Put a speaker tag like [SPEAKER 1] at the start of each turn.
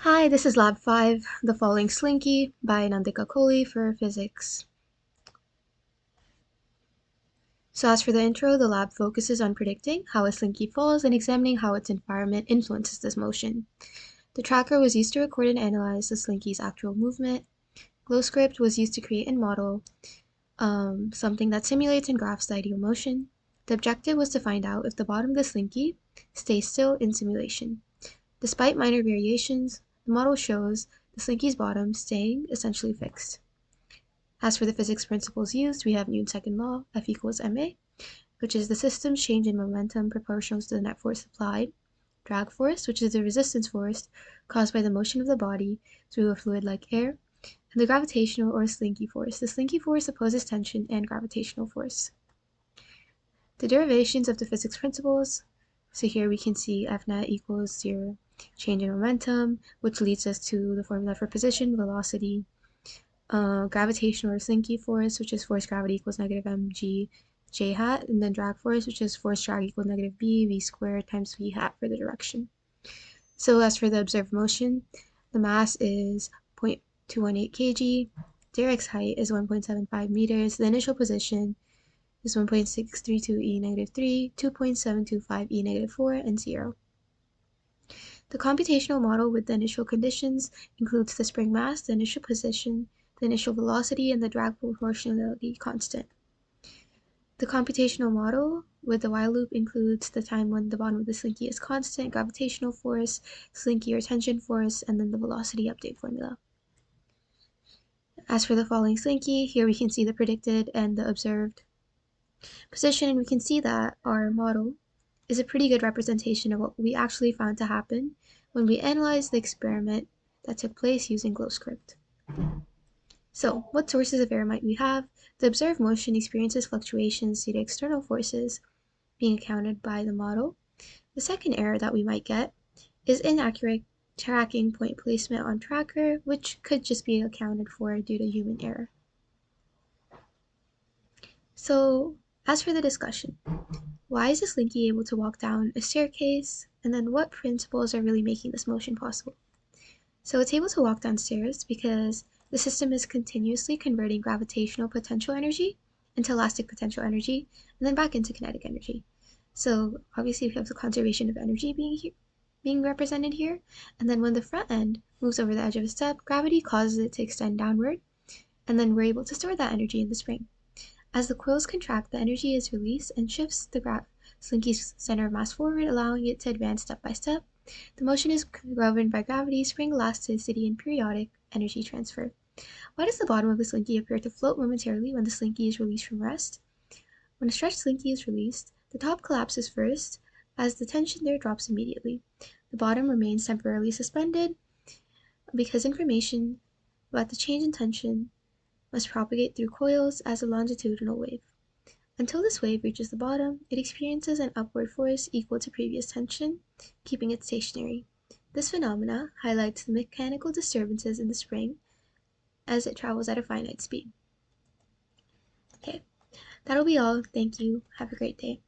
[SPEAKER 1] Hi, this is Lab 5, The Falling Slinky by Nandika Kohli for physics. So as for the intro, the lab focuses on predicting how a slinky falls and examining how its environment influences this motion. The tracker was used to record and analyze the slinky's actual movement. GlowScript was used to create and model something that simulates and graphs the ideal motion. The objective was to find out if the bottom of the slinky stays still in simulation. Despite minor variations, the model shows the slinky's bottom staying essentially fixed. As for the physics principles used, we have Newton's second law, F equals ma, which is the system's change in momentum proportional to the net force applied, drag force, which is the resistance force caused by the motion of the body through a fluid like air, and the gravitational or slinky force. The slinky force opposes tension and gravitational force. The derivations of the physics principles. So here we can see F net equals your change in momentum, which leads us to the formula for position, velocity, gravitational or slinky force, which is force gravity equals negative mg j hat, and then drag force, which is force drag equals negative b v squared times v hat for the direction. So as for the observed motion, the mass is 0.218 kg, Derek's height is 1.75 meters, the initial position is 1.632 e negative 3, 2.725 e negative 4, and 0. The computational model with the initial conditions includes the spring mass, the initial position, the initial velocity, and the drag proportionality constant. The computational model with the while loop includes the time when the bottom of the slinky is constant, gravitational force, slinky or tension force, and then the velocity update formula. As for the falling slinky, here we can see the predicted and the observed position, and we can see that our model is a pretty good representation of what we actually found to happen when we analyzed the experiment that took place using GlowScript. So, what sources of error might we have? The observed motion experiences fluctuations due to external forces being accounted by the model. The second error that we might get is inaccurate tracking point placement on tracker, which could just be accounted for due to human error. So, as for the discussion, why is the slinky able to walk down a staircase? And then what principles are really making this motion possible? So it's able to walk downstairs because the system is continuously converting gravitational potential energy into elastic potential energy and then back into kinetic energy. So obviously we have the conservation of energy being represented here. And then when the front end moves over the edge of a step, gravity causes it to extend downward, and then we're able to store that energy in the spring. As the coils contract, the energy is released and shifts the slinky's center of mass forward, allowing it to advance step by step. The motion is governed by gravity, spring elasticity, and periodic energy transfer. Why does the bottom of the slinky appear to float momentarily when the slinky is released from rest? When a stretched slinky is released, the top collapses first, as the tension there drops immediately. The bottom remains temporarily suspended because information about the change in tension must propagate through coils as a longitudinal wave. Until this wave reaches the bottom, it experiences an upward force equal to previous tension, keeping it stationary. This phenomena highlights the mechanical disturbances in the spring as it travels at a finite speed. Okay, that'll be all. Thank you. Have a great day.